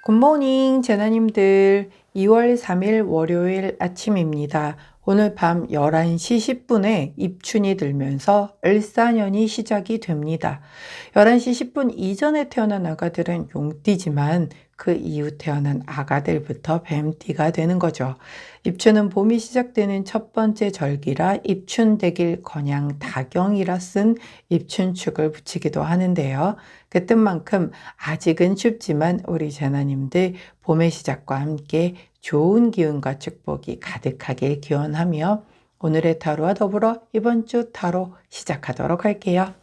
굿모닝 제나님들. 2월 3일 월요일 아침입니다. 오늘 밤 11시 10분에 입춘이 들면서 을사년이 시작이 됩니다. 11시 10분 이전에 태어난 아가들은 용띠지만 그 이후 태어난 아가들부터 뱀띠가 되는 거죠. 입춘은 봄이 시작되는 첫 번째 절기라 입춘대길건양 다경이라 쓴 입춘축을 붙이기도 하는데요. 그 뜻만큼 아직은 춥지만 우리 제나님들 봄의 시작과 함께 좋은 기운과 축복이 가득하길 기원하며 오늘의 타로와 더불어 이번 주 타로 시작하도록 할게요.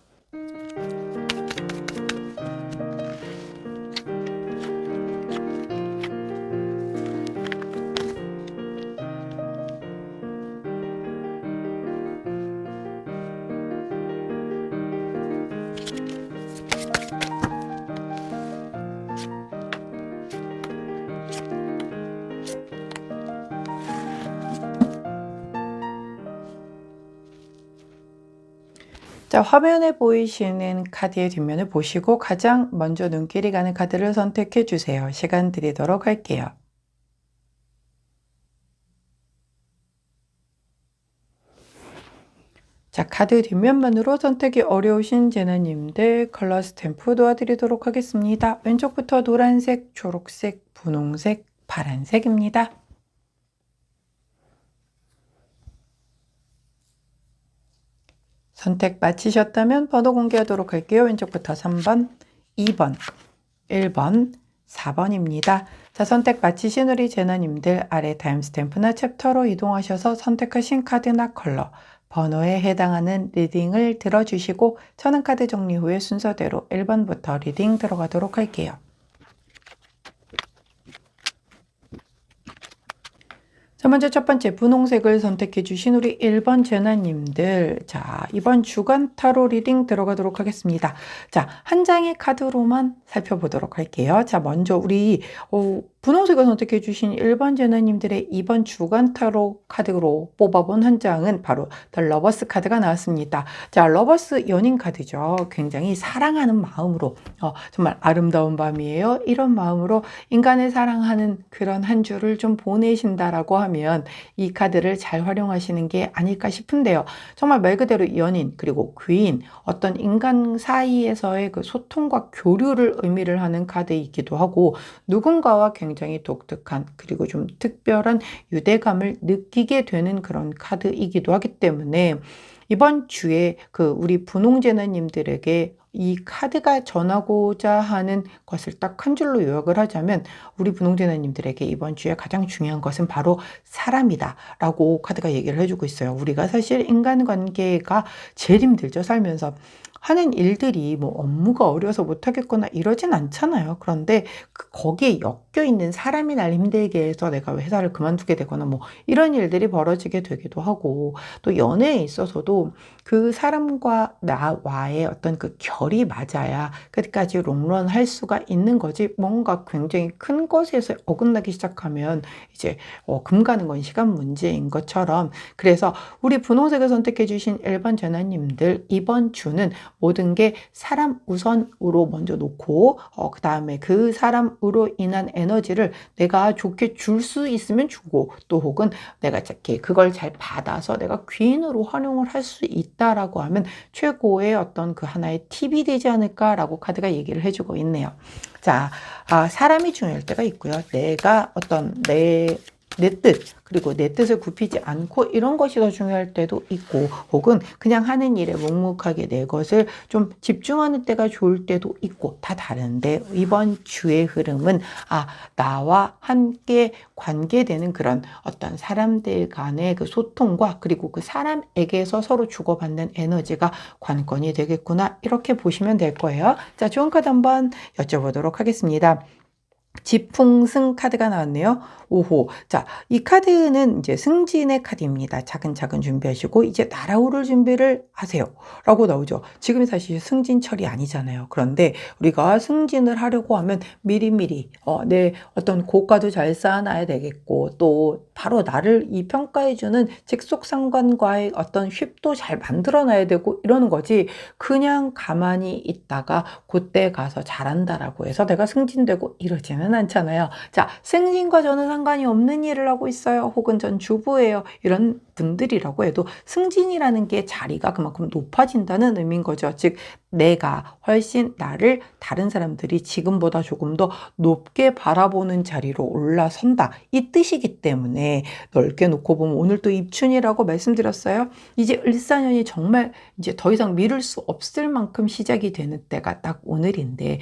자, 화면에 보이시는 카드의 뒷면을 보시고 가장 먼저 눈길이 가는 카드를 선택해 주세요. 시간 드리도록 할게요. 자, 카드 뒷면만으로 선택이 어려우신 제나님들 컬러 스탬프 도와드리도록 하겠습니다. 왼쪽부터 노란색, 초록색, 분홍색, 파란색입니다. 선택 마치셨다면 번호 공개하도록 할게요. 왼쪽부터 3번, 2번, 1번, 4번입니다. 자, 선택 마치신 우리 제나님들 아래 타임스탬프나 챕터로 이동하셔서 선택하신 카드나 컬러, 번호에 해당하는 리딩을 들어주시고 저는 카드 정리 후에 순서대로 1번부터 리딩 들어가도록 할게요. 자, 먼저 첫 번째 분홍색을 선택해 주신 우리 1번 제나님들. 자, 이번 주간 타로 리딩 들어가도록 하겠습니다. 자, 한 장의 카드로만 살펴보도록 할게요. 자, 먼저 우리 분홍색을 선택해 주신 1번 제나님들의 이번 주간 타로 카드로 뽑아본 한 장은 바로 더 러버스 카드가 나왔습니다. 자, 러버스 연인 카드죠. 굉장히 사랑하는 마음으로 정말 아름다운 밤이에요. 이런 마음으로 인간을 사랑하는 그런 한 주를 좀 보내신다라고 하면 이 카드를 잘 활용하시는 게 아닐까 싶은데요. 정말 말 그대로 연인 그리고 귀인 어떤 인간 사이에서의 그 소통과 교류를 의미를 하는 카드이기도 하고 누군가와 굉장히 독특한 그리고 좀 특별한 유대감을 느끼게 되는 그런 카드이기도 하기 때문에 이번 주에 우리 분홍제나님들에게 이 카드가 전하고자 하는 것을 딱 한 줄로 요약을 하자면 우리 분홍제나님들에게 이번 주에 가장 중요한 것은 바로 사람이다 라고 카드가 얘기를 해주고 있어요. 우리가 사실 인간관계가 제일 힘들죠. 살면서 하는 일들이 뭐 업무가 어려서 못하겠거나 이러진 않잖아요. 그런데 거기에 엮여 있는 사람이 날 힘들게 해서 내가 회사를 그만두게 되거나 뭐 이런 일들이 벌어지게 되기도 하고 또 연애에 있어서도 그 사람과 나와의 어떤 그 결이 맞아야 끝까지 롱런 할 수가 있는 거지 뭔가 굉장히 큰 것에서 어긋나기 시작하면 이제 금 가는 건 시간 문제인 것처럼 그래서 우리 분홍색을 선택해 주신 1번 전화님들 이번 주는 모든 게 사람 우선으로 먼저 놓고 그 다음에 그 사람으로 인한 에너지를 내가 좋게 줄 수 있으면 주고 또 혹은 내가 이렇게 그걸 잘 받아서 내가 귀인으로 활용을 할 수 있다라고 하면 최고의 어떤 그 하나의 팁이 되지 않을까라고 카드가 얘기를 해주고 있네요. 자, 사람이 중요할 때가 있고요. 내가 어떤 내 뜻, 그리고 내 뜻을 굽히지 않고 이런 것이 더 중요할 때도 있고 혹은 그냥 하는 일에 묵묵하게 내 것을 좀 집중하는 때가 좋을 때도 있고 다 다른데 이번 주의 흐름은 나와 함께 관계되는 그런 어떤 사람들 간의 그 소통과 그리고 그 사람에게서 서로 주고받는 에너지가 관건이 되겠구나 이렇게 보시면 될 거예요. 자, 좋은 카드 한번 여쭤보도록 하겠습니다. 지풍승 카드가 나왔네요. 5호. 자, 이 카드는 이제 승진의 카드입니다. 차근차근 준비하시고 이제 날아오를 준비를 하세요. 라고 나오죠. 지금이 사실 승진철이 아니잖아요. 그런데 우리가 승진을 하려고 하면 미리미리 내 어떤 고가도 잘 쌓아놔야 되겠고 또 바로 나를 이 평가해주는 직속상관과의 어떤 휩도 잘 만들어놔야 되고 이러는 거지 그냥 가만히 있다가 그때 가서 잘한다라고 해서 내가 승진되고 이러지는 많지만은 않잖아요. 자, 승진과 저는 상관이 없는 일을 하고 있어요. 혹은 전 주부예요. 이런 분들이라고 해도 승진이라는 게 자리가 그만큼 높아진다는 의미인 거죠. 즉, 내가 훨씬 나를 다른 사람들이 지금보다 조금 더 높게 바라보는 자리로 올라선다. 이 뜻이기 때문에 넓게 놓고 보면 오늘 또 입춘이라고 말씀드렸어요. 이제 을사년이 정말 이제 더 이상 미룰 수 없을 만큼 시작이 되는 때가 딱 오늘인데,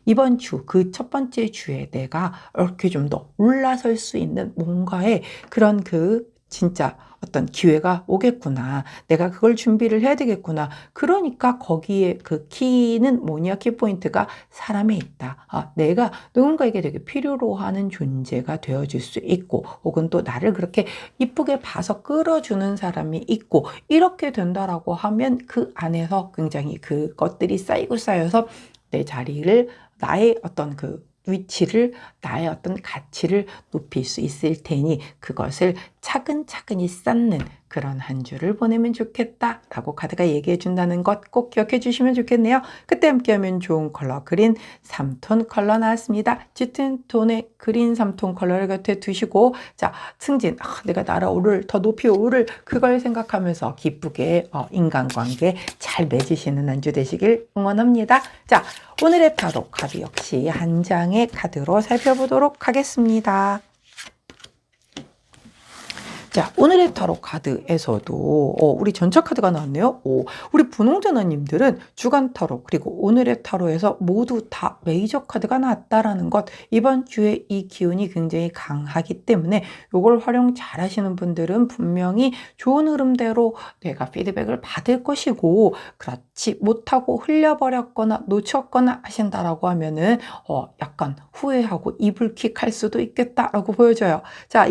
이번 주, 그 첫 번째 주에 내가 이렇게 좀 더 올라설 수 있는 뭔가의 그런 진짜 어떤 기회가 오겠구나. 내가 그걸 준비를 해야 되겠구나. 그러니까 거기에 그 키는 뭐냐? 키포인트가 사람에 있다. 내가 누군가에게 되게 필요로 하는 존재가 되어줄 수 있고, 혹은 또 나를 그렇게 이쁘게 봐서 끌어주는 사람이 있고, 이렇게 된다라고 하면 그 안에서 굉장히 그것들이 쌓이고 쌓여서 내 자리를, 나의 어떤 위치를, 나의 어떤 가치를 높일 수 있을 테니 그것을 차근차근히 쌓는 그런 한 주를 보내면 좋겠다라고 카드가 얘기해 준다는 것 꼭 기억해 주시면 좋겠네요. 그때 함께하면 좋은 컬러 그린 3톤 컬러 나왔습니다. 짙은 톤의 그린 3톤 컬러를 곁에 두시고, 자, 승진, 내가 날아오를, 더 높이 오를, 그걸 생각하면서 기쁘게 인간관계 잘 맺으시는 한 주 되시길 응원합니다. 자, 오늘의 타로 카드 역시 한 장의 카드로 살펴보도록 하겠습니다. 자, 오늘의 타로 카드에서도 우리 전차 카드가 나왔네요. 우리 분홍전화님들은 주간 타로 그리고 오늘의 타로에서 모두 다 메이저 카드가 나왔다라는 것, 이번 주에 이 기운이 굉장히 강하기 때문에 이걸 활용 잘 하시는 분들은 분명히 좋은 흐름대로 내가 피드백을 받을 것이고, 그렇지 못하고 흘려버렸거나 놓쳤거나 하신다라고 하면은 약간 후회하고 이불킥 할 수도 있겠다라고 보여져요. 자,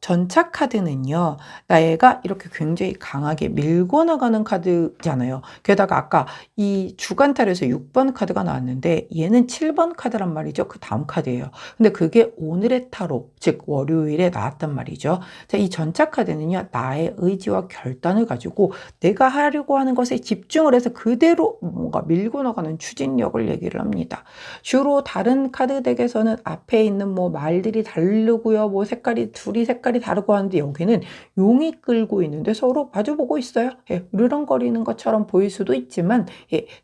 전차 카드는요, 나애가 이렇게 굉장히 강하게 밀고 나가는 카드잖아요. 게다가 아까 이 주간 타로에서 6번 카드가 나왔는데 얘는 7번 카드란 말이죠. 그 다음 카드예요. 근데 그게 오늘의 타로, 즉 월요일에 나왔단 말이죠. 자, 이 전차 카드는요, 나의 의지와 결단을 가지고 내가 하려고 하는 것에 집중을 해서 그대로 뭔가 밀고 나가는 추진력을 얘기를 합니다. 주로 다른 카드 덱에서는 앞에 있는 뭐 말들이 다르고요, 뭐 둘이 색깔이 다르고 하는데 여기는 용이 끌고 있는데 서로 마주보고 있어요. 르렁거리는 것처럼 보일 수도 있지만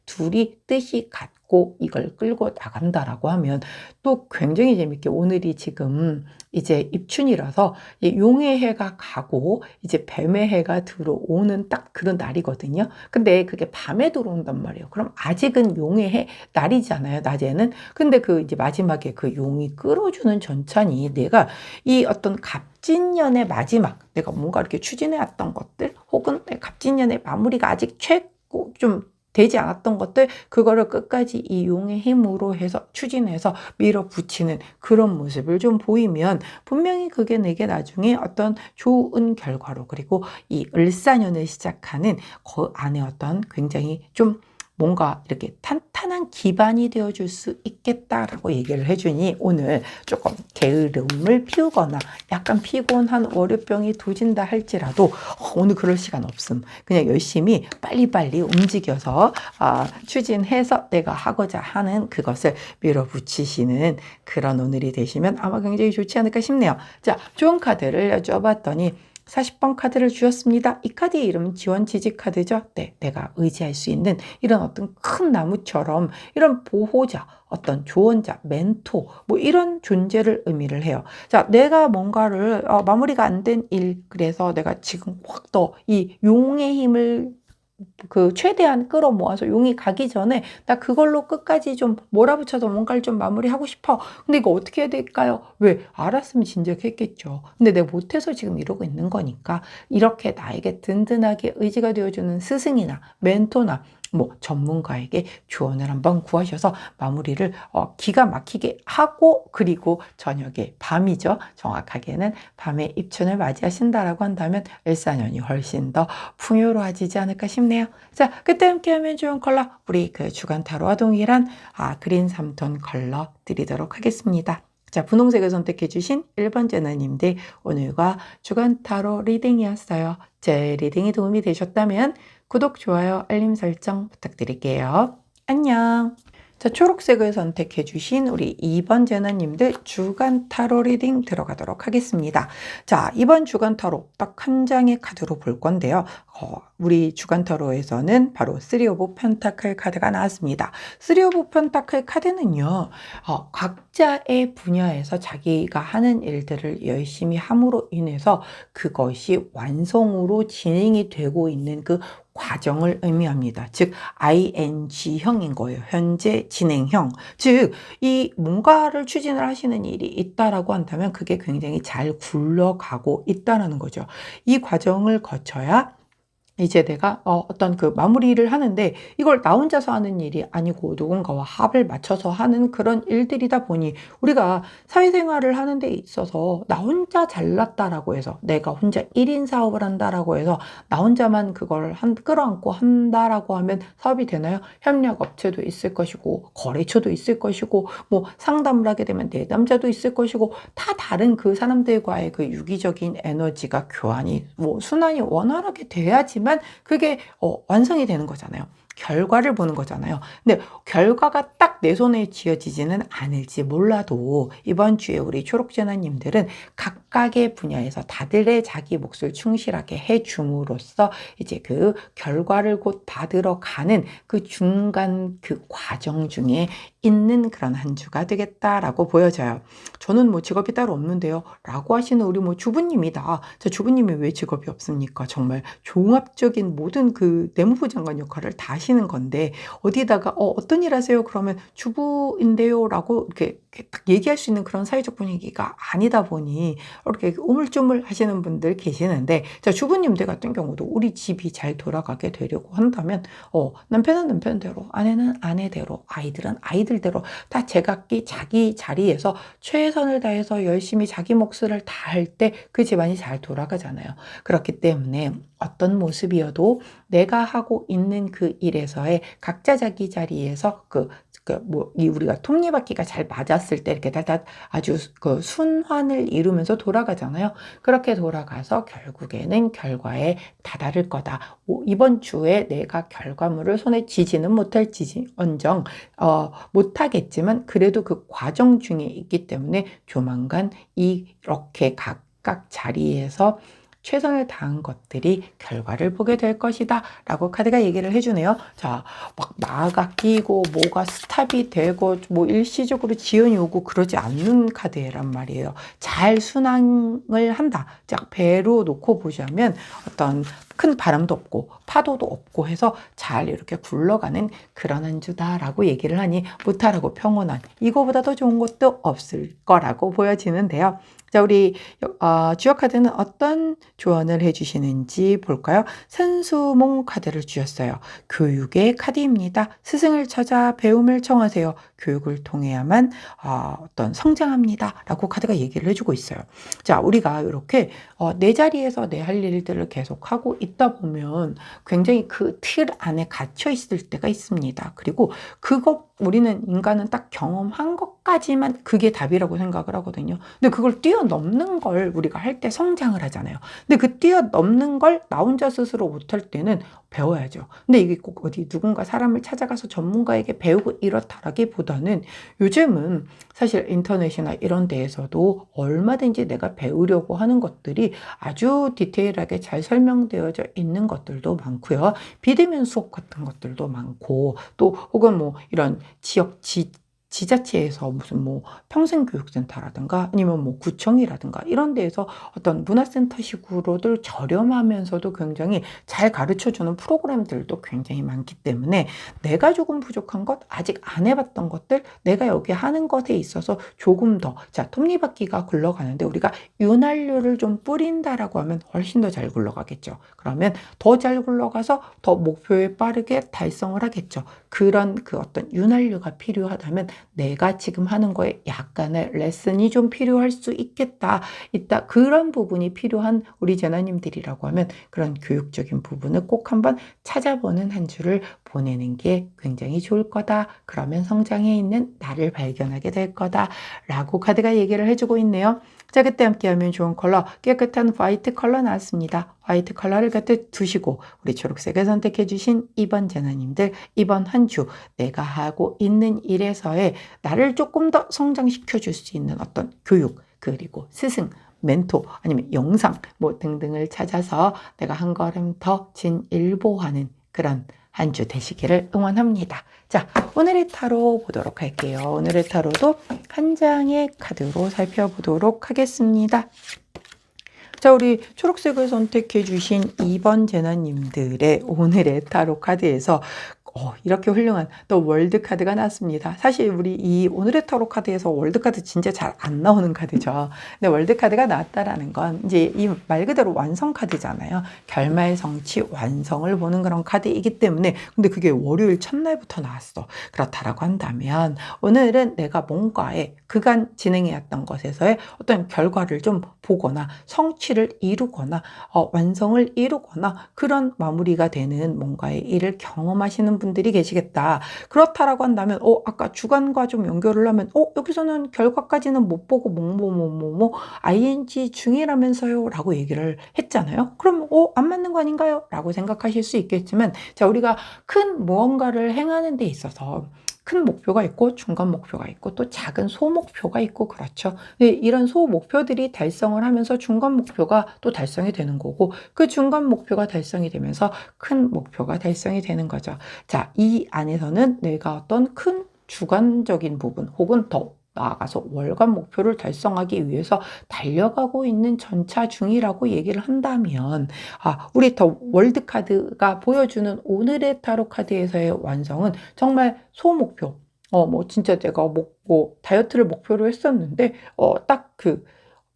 둘이 뜻이 같고 이걸 끌고 나간다라고 하면 또 굉장히 재밌게, 오늘이 지금 이제 입춘이라서 용의 해가 가고 이제 뱀의 해가 들어오는 딱 그런 날이거든요. 근데 그게 밤에 들어온단 말이에요. 그럼 아직은 용의 해 날이잖아요, 낮에는. 근데 이제 마지막에 용이 끌어주는 전찬이 내가 이 어떤 갑진년의 마지막, 내가 뭔가 이렇게 추진해왔던 것들, 혹은 갑진년의 마무리가 아직 최고 좀 되지 않았던 것들, 그거를 끝까지 이 용의 힘으로 해서 추진해서 밀어붙이는 그런 모습을 좀 보이면 분명히 그게 내게 나중에 어떤 좋은 결과로, 그리고 이 을사년을 시작하는 그 안에 어떤 굉장히 좀 뭔가 이렇게 탄탄한 기반이 되어줄 수 있겠다라고 얘기를 해주니, 오늘 조금 게으름을 피우거나 약간 피곤한 월요병이 도진다 할지라도 오늘 그럴 시간 없음. 그냥 열심히 빨리빨리 움직여서 추진해서 내가 하고자 하는 그것을 밀어붙이시는 그런 오늘이 되시면 아마 굉장히 좋지 않을까 싶네요. 자, 좋은 카드를 여쭤봤더니 40번 카드를 주셨습니다. 이 카드의 이름은 지원지지 카드죠. 네, 내가 의지할 수 있는 이런 어떤 큰 나무처럼 이런 보호자, 어떤 조언자, 멘토, 뭐 이런 존재를 의미를 해요. 자, 내가 뭔가를 마무리가 안 된 일, 그래서 내가 지금 확 더 이 용의 힘을 최대한 끌어모아서 용이 가기 전에 나 그걸로 끝까지 좀 몰아붙여서 뭔가를 좀 마무리하고 싶어. 근데 이거 어떻게 해야 될까요? 왜? 알았으면 진작 했겠죠. 근데 내가 못해서 지금 이러고 있는 거니까, 이렇게 나에게 든든하게 의지가 되어주는 스승이나 멘토나 뭐 전문가에게 조언을 한번 구하셔서 마무리를 기가 막히게 하고, 그리고 저녁에 밤이죠. 정확하게는 밤에 입춘을 맞이하신다라고 한다면 을사년이 훨씬 더 풍요로워지지 않을까 싶네요. 자, 그때 함께하면 좋은 컬러, 우리 주간 타로와 동일한 그린 3톤 컬러 드리도록 하겠습니다. 자, 분홍색을 선택해 주신 1번 제나님들, 오늘과 주간 타로 리딩이었어요. 제 리딩이 도움이 되셨다면 구독, 좋아요, 알림 설정 부탁드릴게요. 안녕. 자, 초록색을 선택해 주신 우리 2번 제나님들 주간 타로 리딩 들어가도록 하겠습니다. 자, 이번 주간 타로 딱 한 장의 카드로 볼 건데요. 우리 주간 타로에서는 바로 3 오브 펜타클 카드가 나왔습니다. 3 오브 펜타클 카드는요. 각자의 분야에서 자기가 하는 일들을 열심히 함으로 인해서 그것이 완성으로 진행이 되고 있는 그 과정을 의미합니다. 즉 ing형인 거예요. 현재 진행형. 즉 이 뭔가를 추진을 하시는 일이 있다라고 한다면 그게 굉장히 잘 굴러가고 있다라는 거죠. 이 과정을 거쳐야 이제 내가 어떤 그 마무리를 하는데 이걸 나 혼자서 하는 일이 아니고 누군가와 합을 맞춰서 하는 그런 일들이다 보니 우리가 사회생활을 하는 데 있어서 나 혼자 잘났다라고 해서 내가 혼자 1인 사업을 한다라고 해서 나 혼자만 그걸 끌어안고 한다라고 하면 사업이 되나요? 협력업체도 있을 것이고 거래처도 있을 것이고 뭐 상담을 하게 되면 내담자도 있을 것이고 다 다른 그 사람들과의 그 유기적인 에너지가 교환이 뭐 순환이 원활하게 돼야지만 그게 완성이 되는 거잖아요. 결과를 보는 거잖아요. 근데 결과가 딱 내 손에 쥐어지지는 않을지 몰라도 이번 주에 우리 초록제나님들은 각각의 분야에서 다들의 자기 몫을 충실하게 해줌으로써 이제 그 결과를 곧 받으러 가는 그 중간 그 과정 중에 있는 그런 한 주가 되겠다라고 보여져요. 저는 뭐 직업이 따로 없는데요. 라고 하시는 우리 뭐 주부님이다. 저 주부님이 왜 직업이 없습니까? 정말 종합적인 모든 그 내무부 장관 역할을 다 하시는 건데 어디다가 어떤 일 하세요? 그러면 주부인데요. 라고 이렇게 딱 얘기할 수 있는 그런 사회적 분위기가 아니다 보니 이렇게 우물쭈물 하시는 분들 계시는데 자, 주부님들 같은 경우도 우리 집이 잘 돌아가게 되려고 한다면 남편은 남편대로 아내는 아내대로 아이들은 아이들대로 다 제각기 자기 자리에서 최선을 다해서 열심히 자기 몫을 다할 때 그 집안이 잘 돌아가잖아요. 그렇기 때문에 어떤 모습이어도 내가 하고 있는 그 일에서의 각자 자기 자리에서 이 우리가 톱니바퀴가 잘 맞았을 때 이렇게 다 아주 그 순환을 이루면서 돌아가잖아요. 그렇게 돌아가서 결국에는 결과에 다다를 거다. 이번 주에 내가 결과물을 손에 쥐지는 못할지언정 못하겠지만 그래도 그 과정 중에 있기 때문에 조만간 이렇게 각각 자리에서 최선을 다한 것들이 결과를 보게 될 것이다 라고 카드가 얘기를 해주네요. 자, 막 나가 끼고 뭐가 스탑이 되고 뭐 일시적으로 지연이 오고 그러지 않는 카드란 말이에요. 잘 순항을 한다. 자, 배로 놓고 보자면 어떤 큰 바람도 없고 파도도 없고 해서 잘 이렇게 굴러가는 그런 한 주다라고 얘기를 하니 무탈하고 평온한 이거보다 더 좋은 것도 없을 거라고 보여지는데요. 자, 우리 주요 카드는 어떤 조언을 해주시는지 볼까요? 산수몽 카드를 주셨어요. 교육의 카드입니다. 스승을 찾아 배움을 청하세요. 교육을 통해야만 어떤 성장합니다. 라고 카드가 얘기를 해주고 있어요. 자, 우리가 이렇게 내 자리에서 내 할 일들을 계속하고 있다 보면 굉장히 그 틀 안에 갇혀 있을 때가 있습니다. 그리고 우리는 인간은 딱 경험한 것까지만 그게 답이라고 생각을 하거든요. 근데 그걸 뛰어넘는 걸 우리가 할 때 성장을 하잖아요. 근데 그 뛰어넘는 걸 나 혼자 스스로 못할 때는 배워야죠. 근데 이게 꼭 어디 누군가 사람을 찾아가서 전문가에게 배우고 이렇다라기보다는 요즘은 사실 인터넷이나 이런 데에서도 얼마든지 내가 배우려고 하는 것들이 아주 디테일하게 잘 설명되어져 있는 것들도 많고요. 비대면 수업 같은 것들도 많고 또 혹은 뭐 이런 지자체에서 무슨 뭐 평생교육센터라든가 아니면 뭐 구청이라든가 이런 데에서 어떤 문화센터식으로들 저렴하면서도 굉장히 잘 가르쳐주는 프로그램들도 굉장히 많기 때문에 내가 조금 부족한 것, 아직 안 해봤던 것들, 내가 여기 하는 것에 있어서 조금 더, 자, 톱니바퀴가 굴러가는데 우리가 윤활유를 좀 뿌린다라고 하면 훨씬 더 잘 굴러가겠죠. 그러면 더 잘 굴러가서 더 목표에 빠르게 달성을 하겠죠. 그런 그 어떤 윤활유가 필요하다면 내가 지금 하는 거에 약간의 레슨이 좀 필요할 수 있다. 그런 부분이 필요한 우리 제나님들이라고 하면 그런 교육적인 부분을 꼭 한번 찾아보는 한 주를 보내는 게 굉장히 좋을 거다. 그러면 성장해 있는 나를 발견하게 될 거다. 라고 카드가 얘기를 해주고 있네요. 자, 그때 함께하면 좋은 컬러 깨끗한 화이트 컬러 나왔습니다. 화이트 컬러를 곁에 두시고 우리 초록색을 선택해 주신 2번 재나님들, 이번 한 주 내가 하고 있는 일에서의 나를 조금 더 성장시켜 줄 수 있는 어떤 교육, 그리고 스승, 멘토, 아니면 영상 뭐 등등을 찾아서 내가 한 걸음 더 진일보하는 그런 한 주 되시기를 응원합니다. 자, 오늘의 타로 보도록 할게요. 오늘의 타로도 한 장의 카드로 살펴보도록 하겠습니다. 자, 우리 초록색을 선택해 주신 2번 재나님들의 오늘의 타로 카드에서 이렇게 훌륭한 또 월드 카드가 나왔습니다. 사실 우리 이 오늘의 타로 카드에서 월드 카드 진짜 잘 안 나오는 카드죠. 근데 월드 카드가 나왔다라는 건 이제 이 말 그대로 완성 카드잖아요. 결말, 성취, 완성을 보는 그런 카드이기 때문에, 근데 그게 월요일 첫날부터 나왔어. 그렇다라고 한다면 오늘은 내가 뭔가에 그간 진행해왔던 것에서의 어떤 결과를 좀 보거나 성취를 이루거나 완성을 이루거나 그런 마무리가 되는 뭔가의 일을 경험하시는 분들이 계시겠다. 그렇다라고 한다면 아까 주간과 좀 연결을 하면 여기서는 결과까지는 못 보고 뭐뭐뭐뭐뭐 ing 중이라면서요 라고 얘기를 했잖아요. 그럼 안 맞는 거 아닌가요? 라고 생각하실 수 있겠지만, 자, 우리가 큰 무언가를 행하는 데 있어서 큰 목표가 있고 중간 목표가 있고 또 작은 소목표가 있고, 그렇죠. 이런 소목표들이 달성을 하면서 중간 목표가 또 달성이 되는 거고, 그 중간 목표가 달성이 되면서 큰 목표가 달성이 되는 거죠. 자, 이 안에서는 내가 어떤 큰 주관적인 부분 혹은 더 나아가서 월간 목표를 달성하기 위해서 달려가고 있는 전차 중이라고 얘기를 한다면, 우리 더 월드 카드가 보여주는 오늘의 타로 카드에서의 완성은 정말 소목표. 뭐 진짜 제가 다이어트를 목표로 했었는데 딱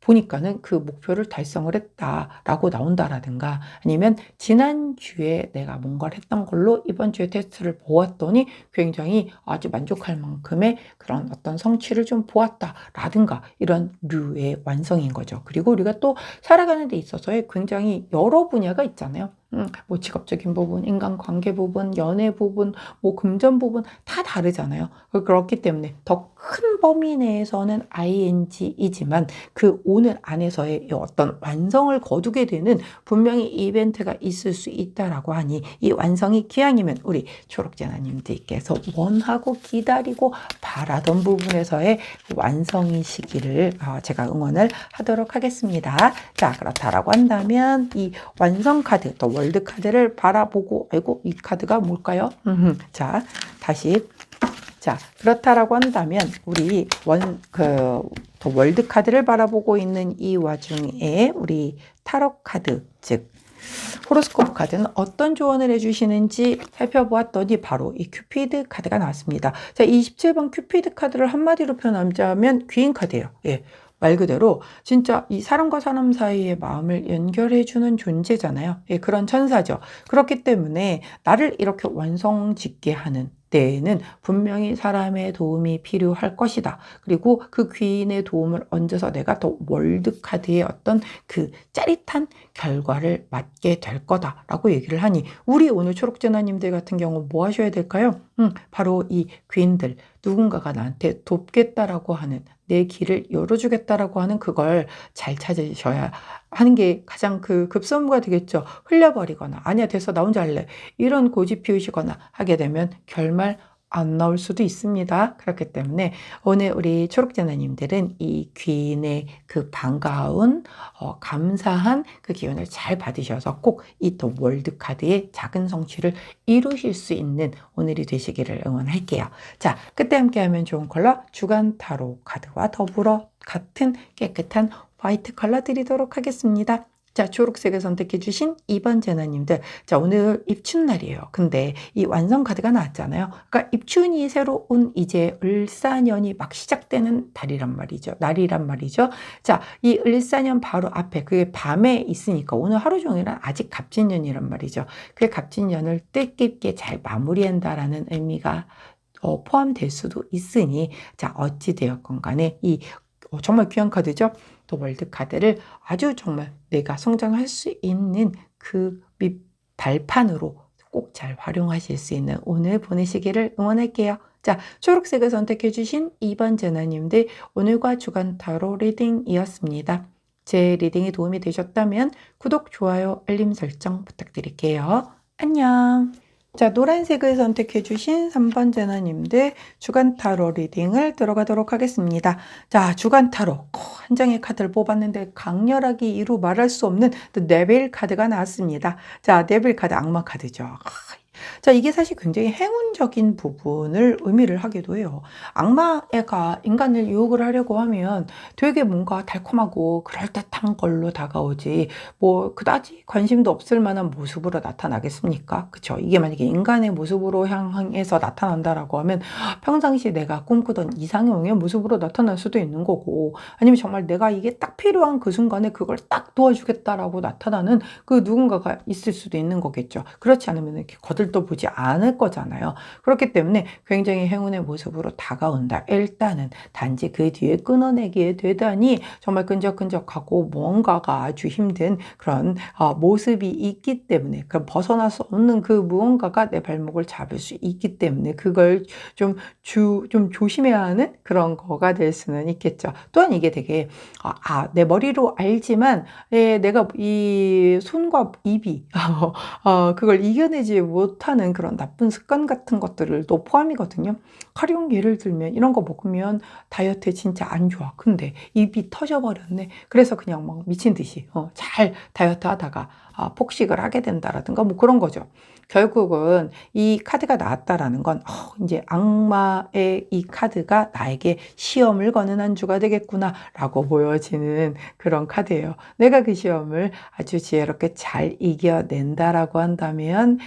보니까는 그 목표를 달성을 했다라고 나온다라든가, 아니면 지난주에 내가 뭔가를 했던 걸로 이번 주에 테스트를 보았더니 굉장히 아주 만족할 만큼의 그런 어떤 성취를 좀 보았다라든가, 이런 류의 완성인 거죠. 그리고 우리가 또 살아가는 데 있어서의 굉장히 여러 분야가 있잖아요. 뭐 직업적인 부분, 인간관계 부분, 연애 부분, 뭐 금전 부분 다 다르잖아요. 그렇기 때문에 더 큰 범위 내에서는 ing이지만 그 오늘 안에서의 어떤 완성을 거두게 되는 분명히 이벤트가 있을 수 있다라고 하니, 이 완성이 기왕이면 우리 초록재나님들께서 원하고 기다리고 바라던 부분에서의 완성이시기를 제가 응원을 하도록 하겠습니다. 자, 그렇다라고 한다면 이 완성 카드, 또 월드 카드를 바라보고, 이 카드가 뭘까요? 자, 다시. 자, 그렇다라고 한다면 우리 더 월드 카드를 바라보고 있는 이 와중에 우리 타로 카드, 즉 호로스코프 카드는 어떤 조언을 해주시는지 살펴보았더니 바로 이 큐피드 카드가 나왔습니다. 자, 27번 큐피드 카드를 한마디로 표현하자면 귀인 카드예요. 예. 말 그대로 진짜 이 사람과 사람 사이의 마음을 연결해주는 존재잖아요. 예, 그런 천사죠. 그렇기 때문에 나를 이렇게 완성짓게 하는 때에는 분명히 사람의 도움이 필요할 것이다. 그리고 그 귀인의 도움을 얹어서 내가 더 월드카드의 어떤 그 짜릿한 결과를 맞게 될 거다라고 얘기를 하니, 우리 오늘 초록재나님들 같은 경우 뭐 하셔야 될까요? 바로 이 귀인들, 누군가가 나한테 돕겠다라고 하는, 내 길을 열어주겠다라고 하는 그걸 잘 찾으셔야 하는 게 가장 급선무가 되겠죠. 흘려버리거나 아니야 됐어 나 혼자 할래 이런 고집 피우시거나 하게 되면 결말 안 나올 수도 있습니다. 그렇기 때문에 오늘 우리 초록재나님들은 이 귀인의 그 반가운 감사한 그 기운을 잘 받으셔서 꼭 이 더 월드카드의 작은 성취를 이루실 수 있는 오늘이 되시기를 응원할게요. 자, 그때 함께하면 좋은 컬러 주간 타로 카드와 더불어 같은 깨끗한 화이트 컬러 드리도록 하겠습니다. 자, 초록색을 선택해 주신 2번 재나님들, 자, 오늘 입춘날이에요. 근데 이 완성 카드가 나왔잖아요. 그러니까 입춘이 새로운 이제 을사년이 막 시작되는 날이란 말이죠. 자, 이 을사년 바로 앞에 그게 밤에 있으니까 오늘 하루 종일은 아직 갑진년이란 말이죠. 그 갑진년을 뜻깊게 잘 마무리한다라는 의미가 포함될 수도 있으니, 자, 어찌되었건 간에 이 정말 귀한 카드죠. 또 월드 카드를 아주 정말 내가 성장할 수 있는 그 발판으로 꼭 잘 활용하실 수 있는 오늘 보내시기를 응원할게요. 자, 초록색을 선택해 주신 2번 제나님들, 오늘과 주간 타로 리딩이었습니다. 제 리딩이 도움이 되셨다면 구독, 좋아요, 알림 설정 부탁드릴게요. 안녕. 자, 노란색을 선택해 주신 3번 제나님들, 주간 타로 리딩을 들어가도록 하겠습니다. 자, 주간 타로 한 장의 카드를 뽑았는데 강렬하게 이루 말할 수 없는 네빌 카드가 나왔습니다. 자, 네빌 카드 악마 카드죠. 자, 이게 사실 굉장히 행운적인 부분을 의미를 하기도 해요. 악마애가 인간을 유혹을 하려고 하면 되게 뭔가 달콤하고 그럴듯한 걸로 다가오지, 뭐 그다지 관심도 없을 만한 모습으로 나타나겠습니까? 그쵸? 이게 만약에 인간의 모습으로 향해서 나타난다라고 하면 평상시 내가 꿈꾸던 이상형의 모습으로 나타날 수도 있는 거고, 아니면 정말 내가 이게 딱 필요한 그 순간에 그걸 딱 도와주겠다라고 나타나는 그 누군가가 있을 수도 있는 거겠죠. 그렇지 않으면 이렇게 거들떠보지 않을 거잖아요. 그렇기 때문에 굉장히 행운의 모습으로 다가온다. 일단은 단지 그 뒤에 끊어내기에 되다니 정말 끈적끈적하고 뭔가가 아주 힘든 그런 모습이 있기 때문에, 그 벗어날 수 없는 그 무언가가 내 발목을 잡을 수 있기 때문에 그걸 좀 조심해야 하는 그런 거가 될 수는 있겠죠. 또한 이게 되게 내 머리로 알지만 내가 이 손과 입이 그걸 이겨내지 못하는 그런 나쁜 습관 같은 것들을 또 포함이거든요. 가령 예를 들면 이런 거 먹으면 다이어트에 진짜 안 좋아. 근데 입이 터져버렸네. 그래서 그냥 막 미친 듯이 잘 다이어트 하다가 폭식을 하게 된다라든가 뭐 그런 거죠. 결국은 이 카드가 나왔다라는 건 이제 악마의 이 카드가 나에게 시험을 거는 한 주가 되겠구나라고 보여지는 그런 카드예요. 내가 그 시험을 아주 지혜롭게 잘 이겨낸다라고 한다면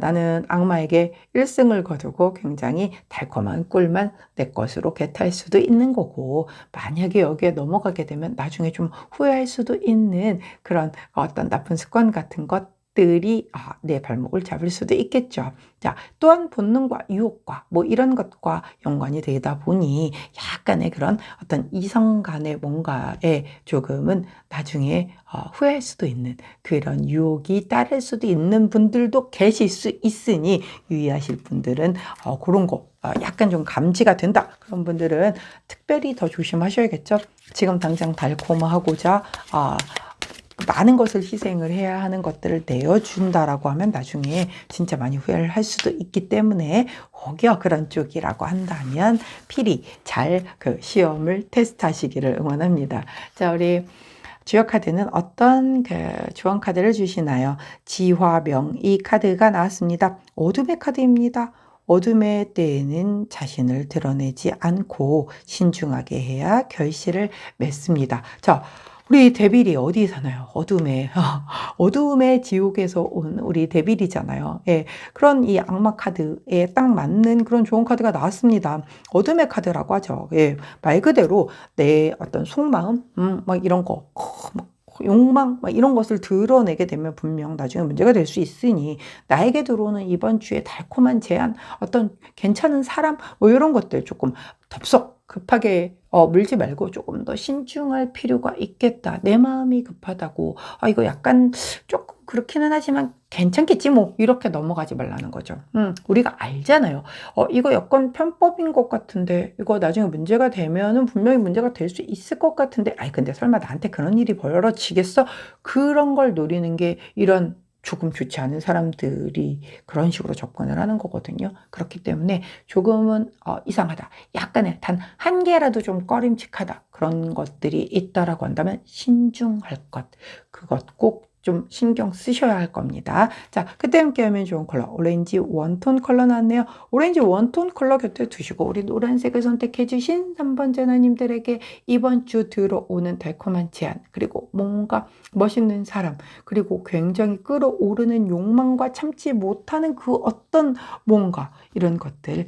나는 악마에게 1승을 거두고 굉장히 달콤한 꿀만 내 것으로 개탈 수도 있는 거고, 만약에 여기에 넘어가게 되면 나중에 좀 후회할 수도 있는 그런 어떤 나쁜 습관 같은 것들이 내 발목을 잡을 수도 있겠죠. 자, 또한 본능과 유혹과 뭐 이런 것과 연관이 되다 보니 약간의 그런 어떤 이성 간의 뭔가에 조금은 나중에 후회할 수도 있는 그런 유혹이 따를 수도 있는 분들도 계실 수 있으니, 유의하실 분들은 그런 거 약간 좀 감지가 된다, 그런 분들은 특별히 더 조심하셔야겠죠. 지금 당장 달콤하고자 많은 것을 희생을 해야 하는 것들을 내어준다라고 하면 나중에 진짜 많이 후회를 할 수도 있기 때문에, 혹여 그런 쪽이라고 한다면 필히 잘 그 시험을 테스트하시기를 응원합니다. 자, 우리 주요 카드는 어떤 조언 카드를 주시나요? 지화명, 이 카드가 나왔습니다. 어둠의 카드입니다. 어둠의 때에는 자신을 드러내지 않고 신중하게 해야 결실을 맺습니다. 자, 우리 데빌이 어디 사나요? 어둠의 지옥에서 온 우리 데빌이잖아요. 예, 그런 이 악마 카드에 딱 맞는 그런 좋은 카드가 나왔습니다. 어둠의 카드라고 하죠. 예, 말 그대로 내 어떤 속마음, 막 이런 거, 막 욕망, 막 이런 것을 드러내게 되면 분명 나중에 문제가 될 수 있으니, 나에게 들어오는 이번 주에 달콤한 제안, 어떤 괜찮은 사람, 뭐 이런 것들 조금 덥석 급하게 물지 말고 조금 더 신중할 필요가 있겠다. 내 마음이 급하다고 이거 약간 조금 그렇기는 하지만 괜찮겠지 뭐 이렇게 넘어가지 말라는 거죠. 우리가 알잖아요. 이거 여건 편법인 것 같은데 이거 나중에 문제가 되면은 분명히 문제가 될 수 있을 것 같은데, 근데 설마 나한테 그런 일이 벌어지겠어? 그런 걸 노리는 게 이런 조금 좋지 않은 사람들이 그런 식으로 접근을 하는 거거든요. 그렇기 때문에 조금은 이상하다, 약간의 단 한 개라도 좀 꺼림칙하다, 그런 것들이 있다라고 한다면 신중할 것, 그것 꼭 좀 신경 쓰셔야 할 겁니다. 자, 그때 함께 하면 좋은 컬러 오렌지 원톤 컬러 나왔네요. 오렌지 원톤 컬러 곁에 두시고 우리 노란색을 선택해 주신 3번 제나님들에게 이번 주 들어오는 달콤한 제안, 그리고 뭔가 멋있는 사람, 그리고 굉장히 끌어오르는 욕망과 참지 못하는 그 어떤 뭔가, 이런 것들,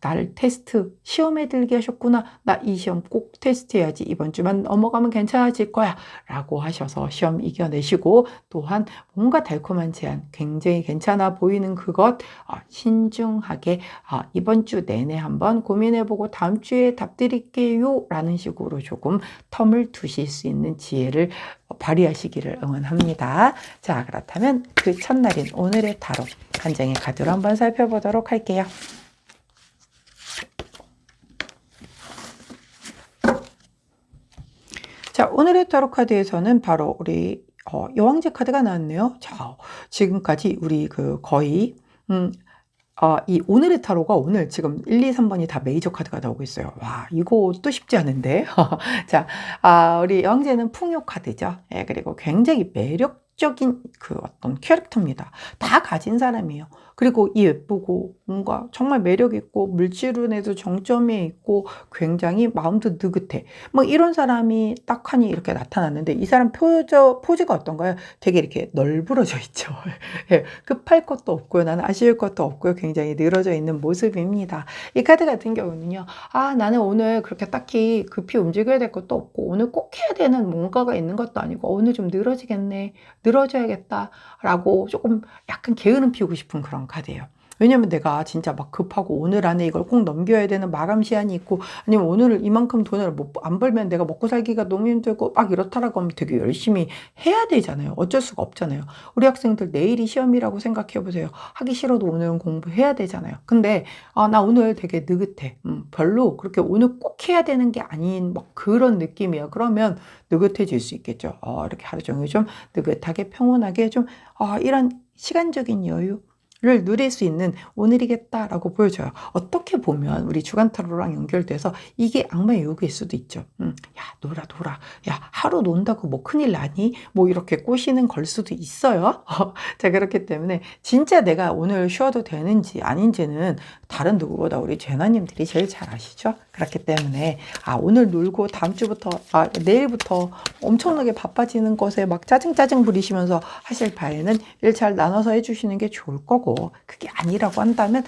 나를 테스트 시험에 들게 하셨구나, 나 이 시험 꼭 테스트해야지, 이번 주만 넘어가면 괜찮아질 거야 라고 하셔서 시험 이겨내시고 또한 뭔가 달콤한 제안, 굉장히 괜찮아 보이는 그것 신중하게 이번 주 내내 한번 고민해보고 다음 주에 답 드릴게요 라는 식으로 조금 텀을 두실 수 있는 지혜를 발휘하시기를 응원합니다. 자, 그렇다면 그 첫날인 오늘의 타로 한 장의 카드로 한번 살펴보도록 할게요. 자, 오늘의 타로 카드에서는 바로 우리 여왕제 카드가 나왔네요. 자, 지금까지 우리 거의 이 오늘의 타로가 오늘 지금 1, 2, 3번이 다 메이저 카드가 나오고 있어요. 와, 이것도 쉽지 않은데. 자, 우리 여왕제는 풍요 카드죠. 예, 그리고 굉장히 매력적인 어떤 캐릭터입니다. 다 가진 사람이에요. 그리고 예쁘고 뭔가 정말 매력 있고 물질운에도 정점에 있고 굉장히 마음도 느긋해. 뭐 이런 사람이 딱하니 이렇게 나타났는데 이 사람 포즈가 어떤가요? 되게 이렇게 널브러져 있죠. 예, 급할 것도 없고요. 나는 아쉬울 것도 없고요. 굉장히 늘어져 있는 모습입니다. 이 카드 같은 경우는요. 나는 오늘 그렇게 딱히 급히 움직여야 될 것도 없고 오늘 꼭 해야 되는 뭔가가 있는 것도 아니고 오늘 좀 늘어지겠네. 늘어져야겠다. 라고 조금 약간 게으름 피우고 싶은 그런 카드예요. 왜냐면 내가 진짜 막 급하고 오늘 안에 이걸 꼭 넘겨야 되는 마감 시한이 있고 아니면 오늘 이만큼 돈을 안 벌면 내가 먹고 살기가 너무 힘들고 막 이렇다라고 하면 되게 열심히 해야 되잖아요. 어쩔 수가 없잖아요. 우리 학생들 내일이 시험이라고 생각해 보세요. 하기 싫어도 오늘은 공부해야 되잖아요. 근데 나 오늘 되게 느긋해. 별로 그렇게 오늘 꼭 해야 되는 게 아닌 막 그런 느낌이야. 그러면 느긋해질 수 있겠죠. 이렇게 하루 종일 좀 느긋하게 평온하게 좀 이런 시간적인 여유 를 누릴 수 있는 오늘이겠다라고 보여줘요. 어떻게 보면 우리 주간 타로랑 연결돼서 이게 악마의 요구일 수도 있죠. 야, 놀아. 야, 하루 논다고 뭐 큰일 나니? 뭐 이렇게 꼬시는 걸 수도 있어요. 자, 그렇기 때문에 진짜 내가 오늘 쉬어도 되는지 아닌지는 다른 누구보다 우리 제나님들이 제일 잘 아시죠? 그렇기 때문에 오늘 놀고 다음 주부터 내일부터 엄청나게 바빠지는 것에 막 짜증 부리시면서 하실 바에는 일 잘 나눠서 해주시는 게 좋을 거고 그게 아니라고 한다면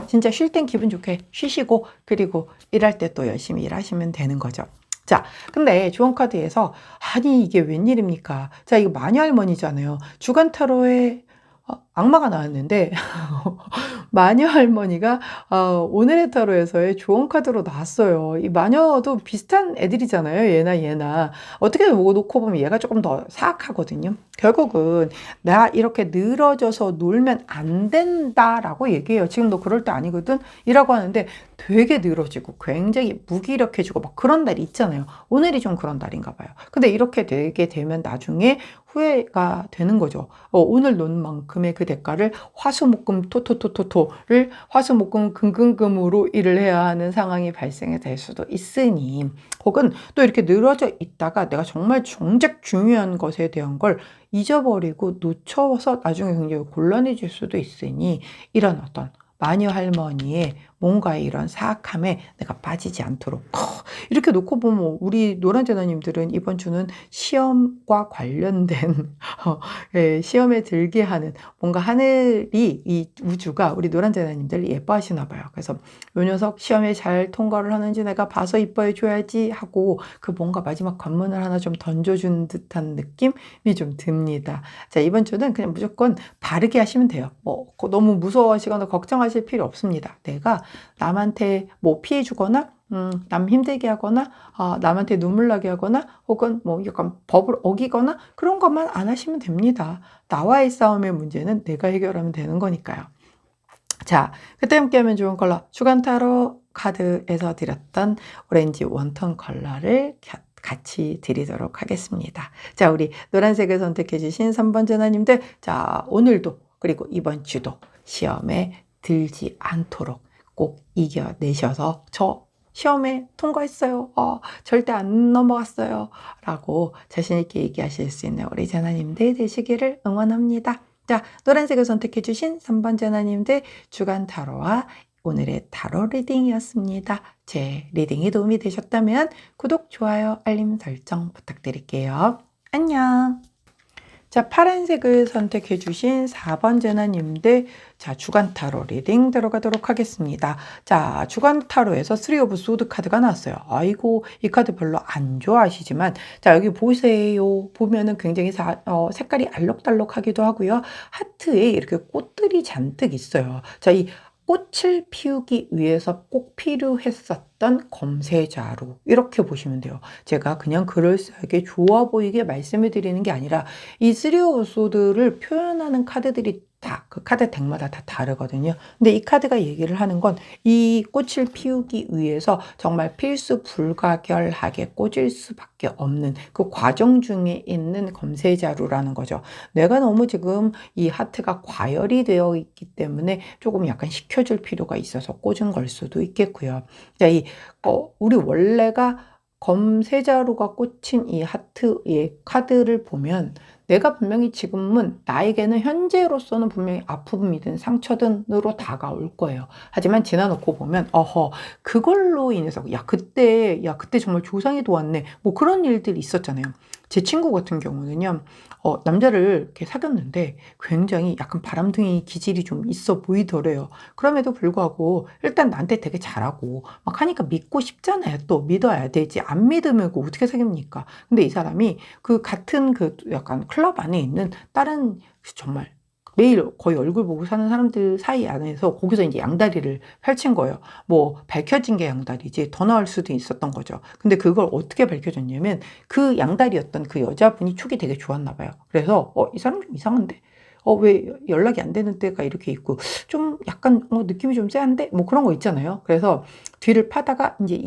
진짜 쉴 땐 기분 좋게 쉬시고 그리고 일할 때 또 열심히 일하시면 되는 거죠. 자, 근데 주원카드에서 아니 이게 웬일입니까? 자, 이거 마녀 할머니잖아요. 주간 타로에 악마가 나왔는데 마녀 할머니가 오늘의 타로에서의 조언 카드로 나왔어요. 이 마녀도 비슷한 애들이잖아요. 얘나 어떻게 놓고 보면 얘가 조금 더 사악하거든요. 결국은 나 이렇게 늘어져서 놀면 안 된다라고 얘기해요. 지금 너 그럴 때 아니거든 이라고 하는데 되게 늘어지고 굉장히 무기력해지고 막 그런 날이 있잖아요. 오늘이 좀 그런 날인가 봐요. 근데 이렇게 되게 되면 나중에 후회가 되는 거죠. 오늘 논 만큼의 그 대가를 화수목금 토토토토토를 화수목금 금금금으로 일을 해야 하는 상황이 발생이 될 수도 있으니 혹은 또 이렇게 늘어져 있다가 내가 정말 정작 중요한 것에 대한 걸 잊어버리고 놓쳐서 나중에 굉장히 곤란해질 수도 있으니 이런 어떤 마녀 할머니의 뭔가 이런 사악함에 내가 빠지지 않도록 이렇게 놓고 보면 우리 노란제나님들은 이번 주는 시험과 관련된 시험에 들게 하는 뭔가 하늘이 이 우주가 우리 노란제나님들 예뻐하시나 봐요. 그래서 요 녀석 시험에 잘 통과를 하는지 내가 봐서 이뻐해 줘야지 하고 그 뭔가 마지막 관문을 하나 좀 던져준 듯한 느낌이 좀 듭니다. 자, 이번 주는 그냥 무조건 바르게 하시면 돼요. 너무 무서워하시거나 걱정하실 필요 없습니다. 내가 남한테 뭐 피해 주거나 남 힘들게 하거나 남한테 눈물 나게 하거나 혹은 뭐 약간 법을 어기거나 그런 것만 안 하시면 됩니다. 나와의 싸움의 문제는 내가 해결하면 되는 거니까요. 자, 그때 함께하면 좋은 컬러 주간 타로 카드에서 드렸던 오렌지 웜톤 컬러를 같이 드리도록 하겠습니다. 자, 우리 노란색을 선택해 주신 3번 전화님들, 자, 오늘도 그리고 이번 주도 시험에 들지 않도록 꼭 이겨내셔서 저 시험에 통과했어요. 절대 안 넘어갔어요. 라고 자신있게 얘기하실 수 있는 우리 전화님들 되시기를 응원합니다. 자, 노란색을 선택해 주신 3번 전화님들 주간 타로와 오늘의 타로 리딩이었습니다. 제 리딩이 도움이 되셨다면 구독, 좋아요, 알림 설정 부탁드릴게요. 안녕. 자, 파란색을 선택해 주신 4번 제나님들, 자, 주간 타로 리딩 들어가도록 하겠습니다. 자, 주간 타로에서 3 오브 소드 카드가 나왔어요. 아이고, 이 카드 별로 안 좋아하시지만, 자, 여기 보세요. 보면은 굉장히 색깔이 알록달록하기도 하고요. 하트에 이렇게 꽃들이 잔뜩 있어요. 자, 이 꽃을 피우기 위해서 꼭 필요했었던 검세자루, 이렇게 보시면 돼요. 제가 그냥 그럴싸하게 좋아 보이게 말씀을 드리는 게 아니라 이 쓰리 오브 소드를 표현하는 카드들이 다 그 카드 덱마다 다 다르거든요. 근데 이 카드가 얘기를 하는 건 이 꽃을 피우기 위해서 정말 필수 불가결하게 꽂을 수밖에 없는 그 과정 중에 있는 검세자루라는 거죠. 내가 너무 지금 이 하트가 과열이 되어 있기 때문에 조금 약간 식혀줄 필요가 있어서 꽂은 걸 수도 있겠고요. 자, 우리 원래가 검세자루가 꽂힌 이 하트의 카드를 보면 내가 분명히 지금은 나에게는 현재로서는 분명히 아픔이든 상처든으로 다가올 거예요. 하지만 지나놓고 보면 그걸로 인해서 야 그때 정말 조상이 도왔네, 뭐 그런 일들이 있었잖아요. 제 친구 같은 경우는요, 남자를 이렇게 사귀었는데 굉장히 약간 바람둥이 기질이 좀 있어 보이더래요. 그럼에도 불구하고 일단 나한테 되게 잘하고 막 하니까 믿고 싶잖아요. 또 믿어야 되지. 안 믿으면 그 어떻게 사귀입니까? 근데 이 사람이 그 같은 그 약간 클럽 안에 있는 다른 정말 매일 거의 얼굴 보고 사는 사람들 사이 안에서 거기서 이제 양다리를 펼친 거예요. 뭐 밝혀진 게 양다리지 더 나을 수도 있었던 거죠. 근데 그걸 어떻게 밝혀졌냐면 그 양다리였던 그 여자분이 촉이 되게 좋았나 봐요. 그래서 이 사람 좀 이상한데? 왜 연락이 안 되는 때가 이렇게 있고 좀 약간 느낌이 좀 쎄한데? 뭐 그런 거 있잖아요. 그래서 뒤를 파다가 이제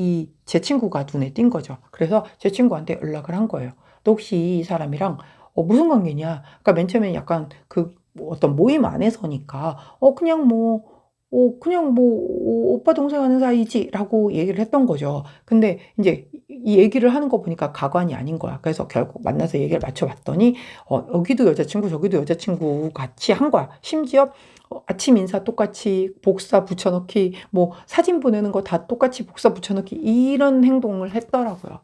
제 친구가 눈에 띈 거죠. 그래서 제 친구한테 연락을 한 거예요. 너 혹시 이 사람이랑 무슨 관계냐? 그러니까 맨 처음에 약간 뭐 어떤 모임 안에서니까 그냥 뭐 오빠 동생 하는 사이지라고 얘기를 했던 거죠. 근데 이제 이 얘기를 하는 거 보니까 가관이 아닌 거야. 그래서 결국 만나서 얘기를 맞춰봤더니 여기도 여자친구 저기도 여자친구 같이 한 거야. 심지어 아침 인사 똑같이 복사 붙여넣기, 뭐 사진 보내는 거 다 똑같이 복사 붙여넣기, 이런 행동을 했더라고요.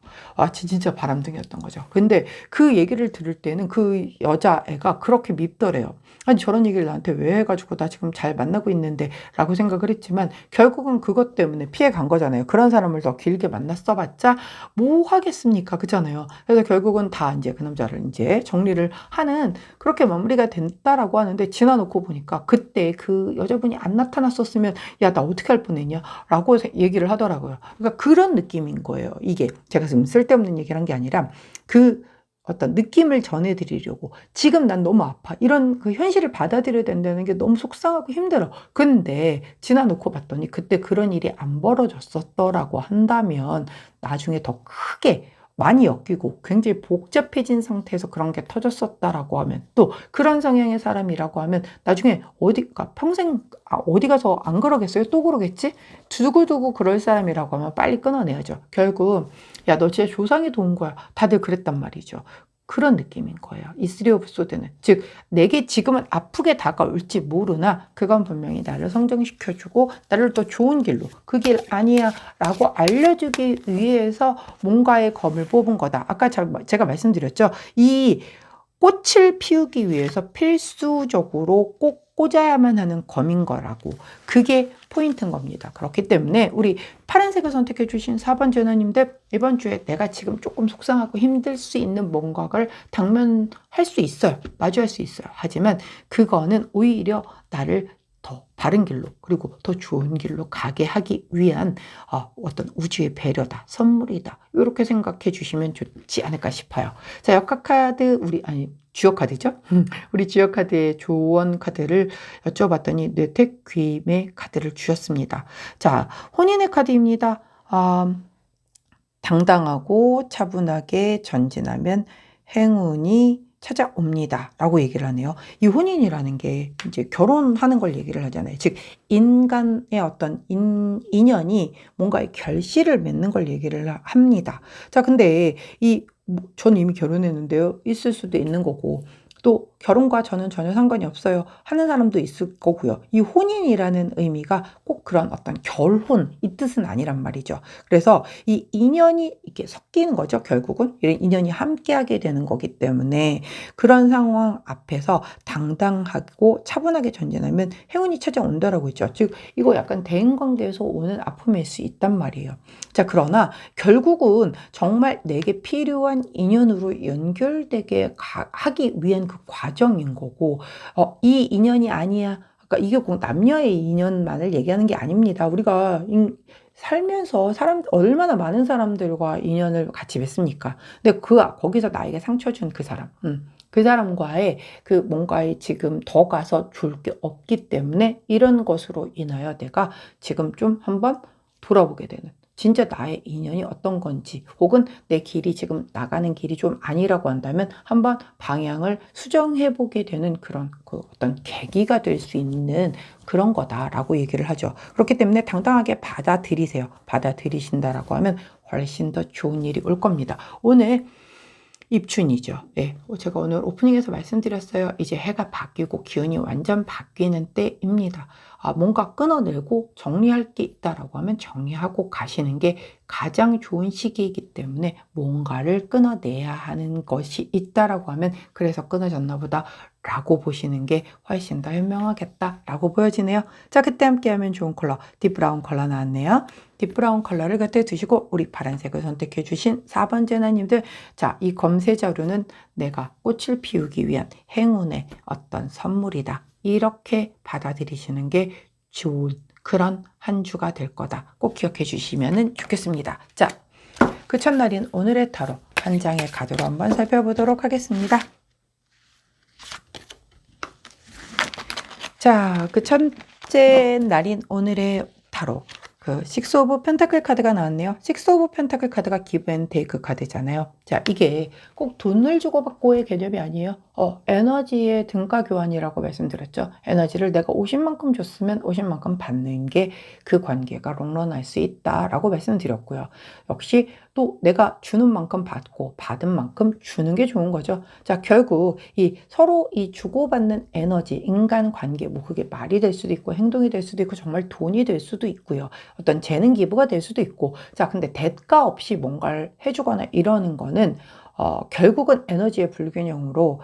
진짜 바람둥이였던 거죠. 근데 그 얘기를 들을 때는 그 여자애가 그렇게 밉더래요. 아니 저런 얘기를 나한테 왜 해가지고 나 지금 잘 만나고 있는데 라고 생각을 했지만 결국은 그것 때문에 피해 간 거잖아요. 그런 사람을 더 길게 만났어봤자 뭐 하겠습니까? 그잖아요. 그래서 결국은 다 이제 그 남자를 이제 정리를 하는 그렇게 마무리가 됐다라고 하는데, 지나놓고 보니까 그때 그 여자분이 안 나타났었으면 야 나 어떻게 할 뻔했냐 라고 얘기를 하더라고요. 그러니까 그런 느낌인 거예요. 이게 제가 지금 쓸데없는 얘기를 한 게 아니라 그 어떤 느낌을 전해드리려고, 지금 난 너무 아파, 이런 그 현실을 받아들여야 된다는 게 너무 속상하고 힘들어. 근데 지나놓고 봤더니 그때 그런 일이 안 벌어졌었더라고 한다면 나중에 더 크게 많이 엮이고 굉장히 복잡해진 상태에서 그런 게 터졌었다라고 하면, 또 그런 성향의 사람이라고 하면 나중에 평생 어디 가서 안 그러겠어요? 또 그러겠지? 두고두고 그럴 사람이라고 하면 빨리 끊어내야죠. 결국 야 너 진짜 조상이 도운 거야, 다들 그랬단 말이죠. 그런 느낌인 거예요. 이 쓰리 오브 소드는. 즉 내게 지금은 아프게 다가올지 모르나 그건 분명히 나를 성장시켜주고 나를 더 좋은 길로, 그 길 아니야 라고 알려주기 위해서 뭔가의 검을 뽑은 거다. 아까 제가 말씀드렸죠. 이 꽃을 피우기 위해서 필수적으로 꼭 꽂아야만 하는 검인 거라고. 그게 포인트인 겁니다. 그렇기 때문에 우리 파란색을 선택해 주신 4번 전화님들, 이번 주에 내가 지금 조금 속상하고 힘들 수 있는 뭔가를 당면할 수 있어요. 마주할 수 있어요. 하지만 그거는 오히려 나를 더 바른 길로, 그리고 더 좋은 길로 가게 하기 위한 어떤 우주의 배려다, 선물이다, 이렇게 생각해 주시면 좋지 않을까 싶어요. 자, 역학카드 주역 카드죠? 우리 주역 카드의 조언 카드를 여쭤봤더니 뇌택귀임의 카드를 주셨습니다. 자, 혼인의 카드입니다. 당당하고 차분하게 전진하면 행운이 찾아옵니다 라고 얘기를 하네요. 이 혼인이라는 게 이제 결혼하는 걸 얘기를 하잖아요. 즉 인간의 어떤 인연이 뭔가의 결실을 맺는 걸 얘기를 합니다. 자, 근데 저는 이미 결혼했는데요. 있을 수도 있는 거고, 또 결혼과 저는 전혀 상관이 없어요 하는 사람도 있을 거고요. 이 혼인이라는 의미가 꼭 그런 어떤 결혼 이 뜻은 아니란 말이죠. 그래서 이 인연이 이렇게 섞이는 거죠. 결국은 이런 인연이 함께하게 되는 거기 때문에 그런 상황 앞에서 당당하고 차분하게 전진하면 행운이 찾아온다라고 했죠. 즉 이거 약간 대인관계에서 오는 아픔일 수 있단 말이에요. 자, 그러나 결국은 정말 내게 필요한 인연으로 연결되게 하기 위한 그 과정인 거고, 이 인연이 아니야. 그러니까 이게 꼭 남녀의 인연만을 얘기하는 게 아닙니다. 우리가 살면서 얼마나 많은 사람들과 인연을 같이 맺습니까? 근데 거기서 나에게 상처 준 그 사람, 그 사람과의 그 뭔가에 지금 더 가서 줄 게 없기 때문에 이런 것으로 인하여 내가 지금 좀 한번 돌아보게 되는, 진짜 나의 인연이 어떤 건지, 혹은 내 길이 지금 나가는 길이 좀 아니라고 한다면 한번 방향을 수정해 보게 되는 그런 그 어떤 계기가 될 수 있는 그런 거다라고 얘기를 하죠. 그렇기 때문에 당당하게 받아들이세요. 받아들이신다라고 하면 훨씬 더 좋은 일이 올 겁니다. 오늘 입춘이죠. 네, 제가 오늘 오프닝에서 말씀드렸어요. 이제 해가 바뀌고 기운이 완전 바뀌는 때입니다. 뭔가 끊어내고 정리할 게 있다라고 하면 정리하고 가시는 게 가장 좋은 시기이기 때문에 뭔가를 끊어내야 하는 것이 있다라고 하면 그래서 끊어졌나 보다 라고 보시는 게 훨씬 더 현명하겠다라고 보여지네요. 자, 그때 함께하면 좋은 컬러 딥브라운 컬러 나왔네요. 딥브라운 컬러를 곁에 두시고 우리 파란색을 선택해 주신 4번 제나님들, 자, 이 검색 자료는 내가 꽃을 피우기 위한 행운의 어떤 선물이다. 이렇게 받아들이시는 게 좋은 그런 한 주가 될 거다. 꼭 기억해 주시면 좋겠습니다. 자, 그 첫날인 오늘의 타로 한 장의 카드로 한번 살펴보도록 하겠습니다. 자, 그 첫째 날인 오늘의 타로, 그 식스 오브 펜타클 카드가 나왔네요. 식스 오브 펜타클 카드가 기브 앤 테이크 카드잖아요. 자, 이게 꼭 돈을 주고받고의 개념이 아니에요. 에너지의 등가 교환이라고 말씀드렸죠. 에너지를 내가 50만큼 줬으면 50만큼 받는 게 그 관계가 롱런할 수 있다라고 말씀드렸고요. 역시 또 내가 주는 만큼 받고 받은 만큼 주는 게 좋은 거죠. 자, 결국 이 서로 이 주고받는 에너지, 인간 관계, 뭐 그게 말이 될 수도 있고 행동이 될 수도 있고 정말 돈이 될 수도 있고요. 어떤 재능 기부가 될 수도 있고, 자, 근데 대가 없이 뭔가를 해주거나 이러는 거는 결국은 에너지의 불균형으로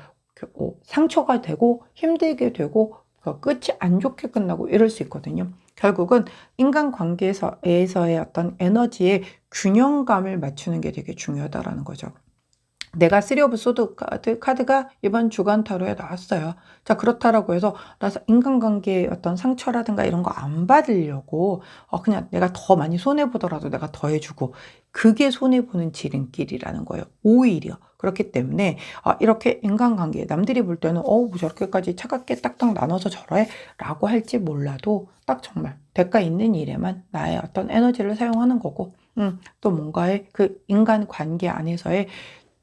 상처가 되고 힘들게 되고 끝이 안 좋게 끝나고 이럴 수 있거든요. 결국은 인간관계에서의 어떤 에너지의 균형감을 맞추는 게 되게 중요하다라는 거죠. 내가 3 오브 소드 카드가 이번 주간 타로에 나왔어요. 자, 그렇다라고 해서 나 인간관계의 어떤 상처라든가 이런 거 안 받으려고 그냥 내가 더 많이 손해보더라도 내가 더 해주고, 그게 손해보는 지름길이라는 거예요. 오히려. 그렇기 때문에 이렇게 인간관계 남들이 볼 때는 뭐 저렇게까지 차갑게 딱딱 나눠서 저래? 라고 할지 몰라도 딱 정말 대가 있는 일에만 나의 어떤 에너지를 사용하는 거고, 또 뭔가의 그 인간관계 안에서의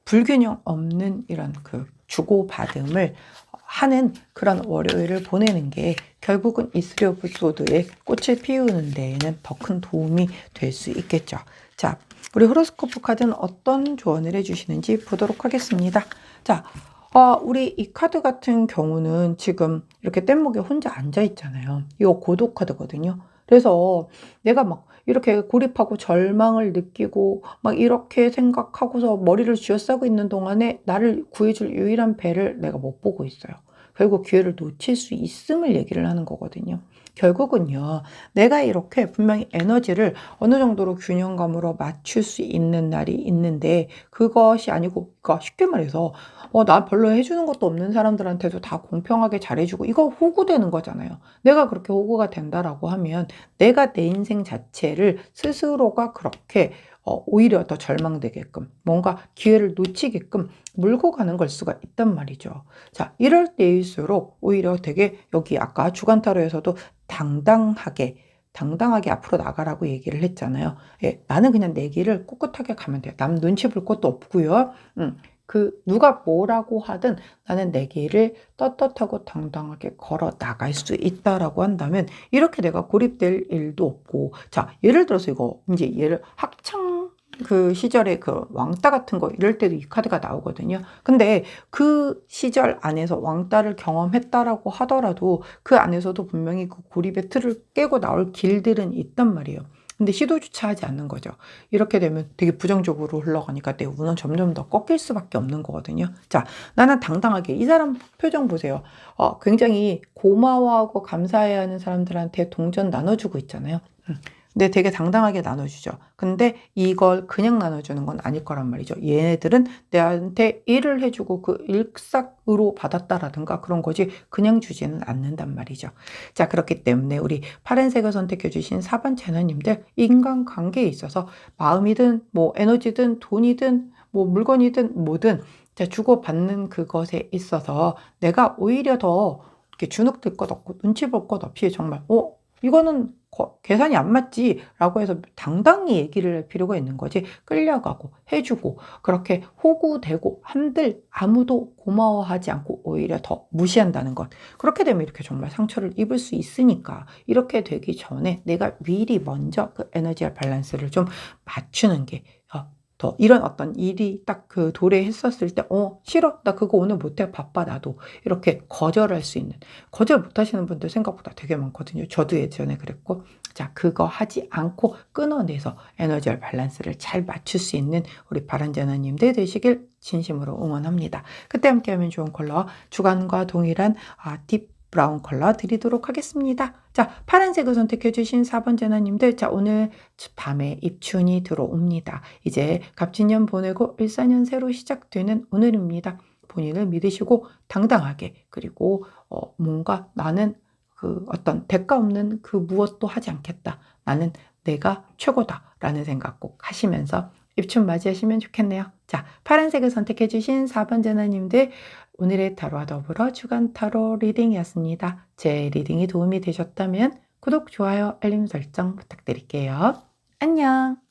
불균형 없는 이런 그 주고받음을 하는 그런 월요일을 보내는 게 결국은 이 3 오브 소드의 꽃을 피우는 데에는 더 큰 도움이 될 수 있겠죠. 자, 우리 호로스코프 카드는 어떤 조언을 해주시는지 보도록 하겠습니다. 자, 우리 이 카드 같은 경우는 지금 이렇게 뗏목에 혼자 앉아 있잖아요. 이거 고독 카드거든요. 그래서 내가 막 이렇게 고립하고 절망을 느끼고 막 이렇게 생각하고서 머리를 쥐어싸고 있는 동안에 나를 구해줄 유일한 배를 내가 못 보고 있어요. 결국 기회를 놓칠 수 있음을 얘기를 하는 거거든요. 결국은요, 내가 이렇게 분명히 에너지를 어느 정도로 균형감으로 맞출 수 있는 날이 있는데, 그것이 아니고, 그러니까 쉽게 말해서 나 별로 해주는 것도 없는 사람들한테도 다 공평하게 잘해주고, 이거 호구되는 거잖아요. 내가 그렇게 호구가 된다라고 하면 내가 내 인생 자체를 스스로가 그렇게 오히려 더 절망되게끔, 뭔가 기회를 놓치게끔 몰고 가는 걸 수가 있단 말이죠. 자, 이럴 때일수록 오히려 되게 여기 아까 주간타로에서도 당당하게 앞으로 나가라고 얘기를 했잖아요. 예, 나는 그냥 내 길을 꿋꿋하게 가면 돼요. 남 눈치 볼 것도 없고요. 누가 뭐라고 하든 나는 내 길을 떳떳하고 당당하게 걸어 나갈 수 있다라고 한다면 이렇게 내가 고립될 일도 없고, 자, 예를 들어서 이거 이제 학창 그 시절에 그 왕따 같은 거 이럴 때도 이 카드가 나오거든요. 근데 그 시절 안에서 왕따를 경험했다라고 하더라도 그 안에서도 분명히 그 고립의 틀을 깨고 나올 길들은 있단 말이에요. 근데 시도조차 하지 않는 거죠. 이렇게 되면 되게 부정적으로 흘러가니까 내 운은 점점 더 꺾일 수밖에 없는 거거든요. 자, 나는 당당하게 이 사람 표정 보세요. 굉장히 고마워하고 감사해야 하는 사람들한테 동전 나눠주고 있잖아요. 근데 되게 당당하게 나눠주죠. 근데 이걸 그냥 나눠주는 건 아닐 거란 말이죠. 얘네들은 내한테 일을 해주고 그 일삭으로 받았다라든가 그런 거지 그냥 주지는 않는단 말이죠. 자, 그렇기 때문에 우리 파란색을 선택해 주신 4번 채널님들 인간관계에 있어서 마음이든 뭐 에너지든 돈이든 뭐 물건이든 뭐든 자, 주고받는 그것에 있어서 내가 오히려 더 이렇게 주눅들 것 없고 눈치 볼 것 없이 정말 이거는 계산이 안 맞지 라고 해서 당당히 얘기를 할 필요가 있는 거지. 끌려가고 해주고 그렇게 호구되고 한들 아무도 고마워하지 않고 오히려 더 무시한다는 것. 그렇게 되면 이렇게 정말 상처를 입을 수 있으니까 이렇게 되기 전에 내가 미리 먼저 그 에너지와 밸런스를 좀 맞추는 게 더 이런 어떤 일이 딱 그 도래했었을 때 싫어 나 그거 오늘 못해 바빠 나도 이렇게 거절할 수 있는 거절 못하시는 분들 생각보다 되게 많거든요. 저도 예전에 그랬고 자 그거 하지 않고 끊어내서 에너지와 밸런스를 잘 맞출 수 있는 우리 바른자나님들 되시길 진심으로 응원합니다. 그때 함께하면 좋은 컬러 주간과 동일한 딥 브라운 컬러 드리도록 하겠습니다. 자, 파란색을 선택해 주신 4번 제나님들, 자, 오늘 밤에 입춘이 들어옵니다. 이제 갑진년 보내고 일사년 새로 시작되는 오늘입니다. 본인을 믿으시고 당당하게 그리고 뭔가 나는 그 어떤 대가 없는 그 무엇도 하지 않겠다. 나는 내가 최고다. 라는 생각 꼭 하시면서 입춘 맞이하시면 좋겠네요. 자, 파란색을 선택해 주신 4번 제나님들, 오늘의 타로와 더불어 주간 타로 리딩이었습니다. 제 리딩이 도움이 되셨다면 구독, 좋아요, 알림 설정 부탁드릴게요. 안녕!